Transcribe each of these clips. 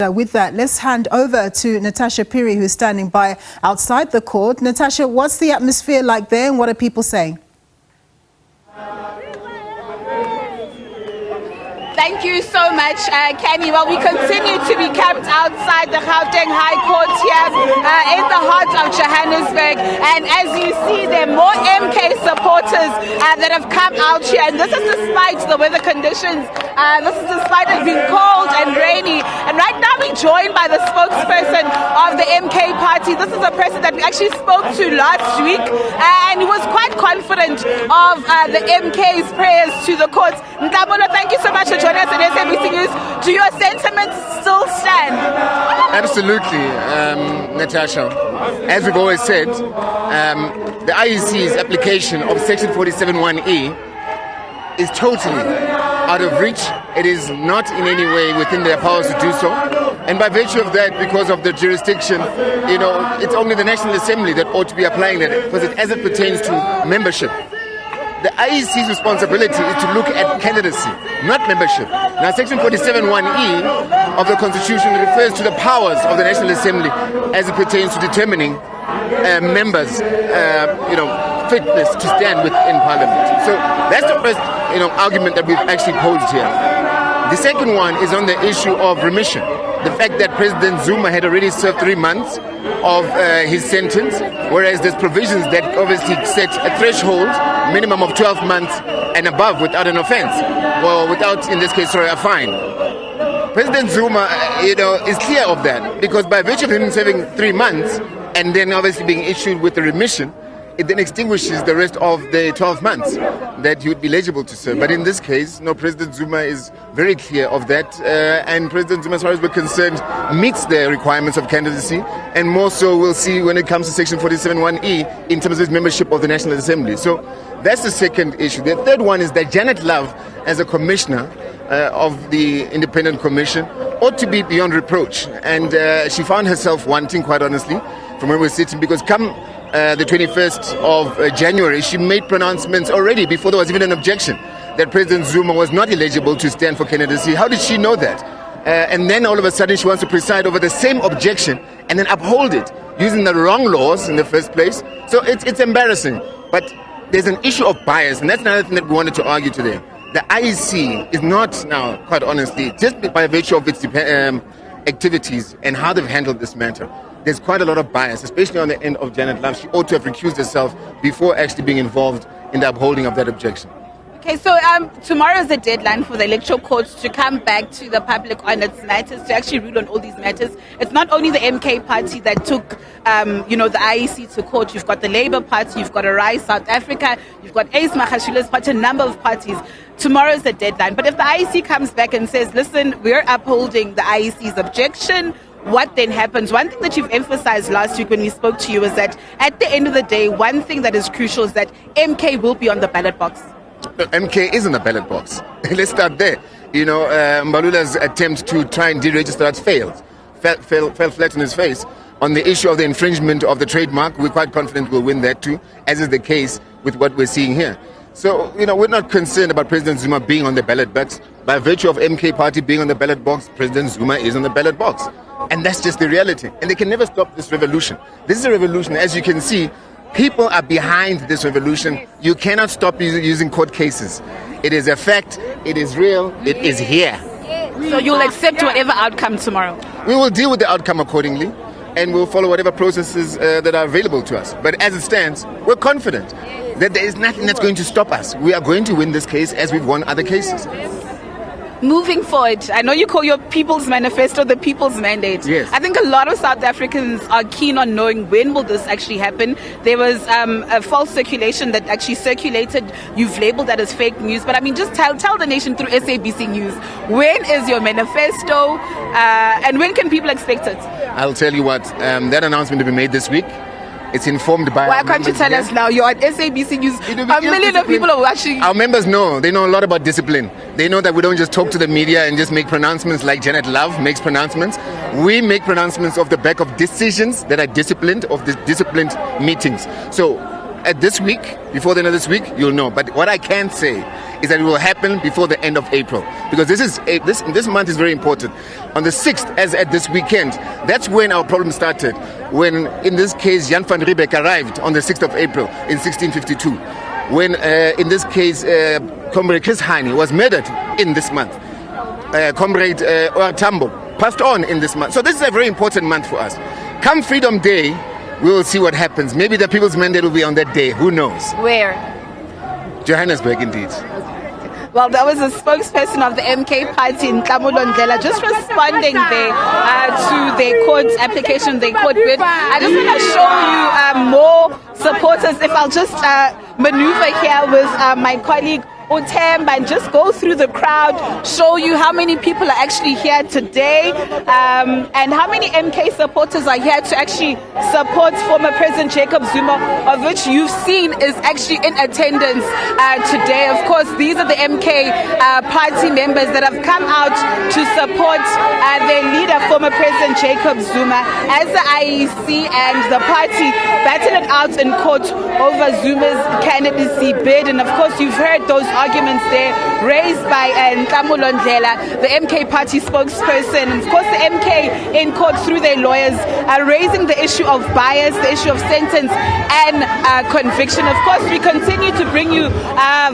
With that, let's hand over to Natasha Phiri, who's standing by outside the court. Natasha, what's the atmosphere like there and what are people saying? Thank you so much, Kenny. Well, we continue to be camped outside the Gauteng High Court here in the heart of Johannesburg. And as you see, there are more MK supporters that have come out here. And this is despite the weather conditions. This is despite it being cold and rainy. And right now we're joined by the spokesperson of the MK party. This is a person that we actually spoke to last week. And he was quite confident of the MK's prayers to the courts. Ntabolo, thank you so much for joining us in SABC News. Do your sentiments still stand? Absolutely, Natasha. As we've always said, the IEC's application of Section 47(1)(e) is totally out of reach. It is not in any way within their powers to do so. And by virtue of that, because of the jurisdiction, it's only the National Assembly that ought to be applying that, because as it pertains to membership. The IEC's responsibility is to look at candidacy, not membership. Now, Section 47(1)(e) of the Constitution refers to the powers of the National Assembly as it pertains to determining members' fitness to stand within Parliament. So that's the first argument that we've actually posed here. The second one is on the issue of remission. The fact that President Zuma had already served 3 months of his sentence, whereas there's provisions that obviously set a threshold, minimum of 12 months and above without an offense, or without, in this case, a fine. President Zuma, is clear of that, because by virtue of him serving 3 months and then obviously being issued with a remission, it then extinguishes the rest of the 12 months that you would be eligible to serve. But in this case, President Zuma is very clear of that. And President Zuma, as far as we're concerned, meets the requirements of candidacy. And more so we'll see when it comes to Section 47(1)(e) in terms of his membership of the National Assembly. So that's the second issue. The third one is that Janet Love, as a commissioner of the Independent Commission, ought to be beyond reproach. And she found herself wanting, quite honestly, from where we're sitting, because come the 21st of January, she made pronouncements already before there was even an objection that President Zuma was not eligible to stand for candidacy. How did she know that? And then all of a sudden she wants to preside over the same objection and then uphold it using the wrong laws in the first place. So it's embarrassing. But there's an issue of bias, and that's another thing that we wanted to argue today. The IEC is not now, quite honestly, just by virtue of its activities and how they've handled this matter, there's quite a lot of bias, especially on the end of Janet Love. She ought to have recused herself before actually being involved in the upholding of that objection. Okay, so tomorrow is the deadline for the electoral courts to come back to the public on its matters, to actually rule on all these matters. It's not only the MK party that took, the IEC to court. You've got the Labour Party, you've got Arise South Africa, you've got Ace Mahashila's party, a number of parties. Tomorrow is the deadline. But if the IEC comes back and says, listen, we're upholding the IEC's objection, what then happens? One thing that you've emphasized last week when we spoke to you is that at the end of the day, one thing that is crucial is that MK will be on the ballot box. MK is on the ballot box. Let's start there. Mbalula's attempt to try and deregister that fell flat on his face. On the issue of the infringement of the trademark, we're quite confident we'll win that too, as is the case with what we're seeing here. So, we're not concerned about President Zuma being on the ballot box. By virtue of MK party being on the ballot box, President Zuma is on the ballot box. And that's just the reality. And they can never stop this revolution. This is a revolution. As you can see, people are behind this revolution. You cannot stop using court cases. It is a fact. It is real. It is here. So you'll accept whatever outcome tomorrow? We will deal with the outcome accordingly, and we'll follow whatever processes that are available to us. But as it stands, we're confident that there is nothing that's going to stop us. We are going to win this case as we've won other cases. Moving forward, I know you call your People's Manifesto the People's Mandate. Yes. I think a lot of South Africans are keen on knowing when will this actually happen. There was a false circulation that actually circulated. You've labeled that as fake news. But just tell the nation through SABC News, when is your manifesto and when can people expect it? I'll tell you what, that announcement will be made this week. It's informed by... Why can't you tell us now? You're at SABC News. A million of people are watching. Our members know. They know a lot about discipline. They know that we don't just talk to the media and just make pronouncements like Janet Love makes pronouncements. We make pronouncements off the back of decisions that are disciplined, of the disciplined meetings. So at this week, before the end of this week, you'll know. But what I can say is that it will happen before the end of April, because this month is very important. On the 6th, as at this weekend, that's when our problem started. When, in this case, Jan van Riebeck arrived on the 6th of April in 1652. When, in this case, Comrade Chris Hani was murdered in this month. Comrade Oartambo passed on in this month. So this is a very important month for us. Come Freedom Day, we will see what happens. Maybe the People's Mandate will be on that day. Who knows? Where? Johannesburg, indeed. Well, that was a spokesperson of the MK party in Ndlela, just responding there to their court application, their court bid. I just want to show you more supporters. If I'll just maneuver here with my colleague Uthemba and just go through the crowd, show you how many people are actually here today, and how many MK supporters are here to actually support former President Jacob Zuma, of which you've seen is actually in attendance today. Of course, these are the MK party members that have come out to support their leader, former President Jacob Zuma, as the IEC and the party battled it out in court over Zuma's candidacy bid. And of course, you've heard those arguments there raised by Ndlela, the MK party spokesperson, and of course the MK in court through their lawyers are raising the issue of bias, the issue of sentence and conviction. Of course, we continue to bring you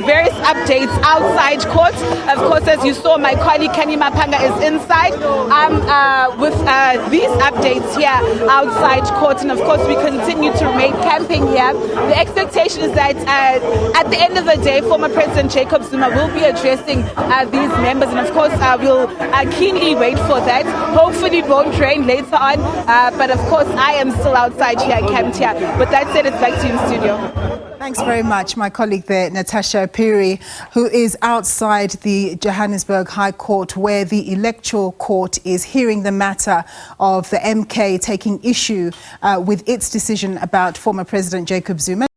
various updates outside court. Of course, as you saw, my colleague Kani Mapanga is inside with these updates here outside court, and of course we continue to remain camping here. The expectation is that at the end of the day, former President Jacob Zuma will be addressing these members, and of course we'll keenly wait for that. Hopefully it won't rain later on, but of course I am still outside here, camped here. But that said, it's back to you in studio. Thanks very much, my colleague there, Natasha Phiri, who is outside the Johannesburg High Court, where the Electoral Court is hearing the matter of the MK taking issue with its decision about former President Jacob Zuma.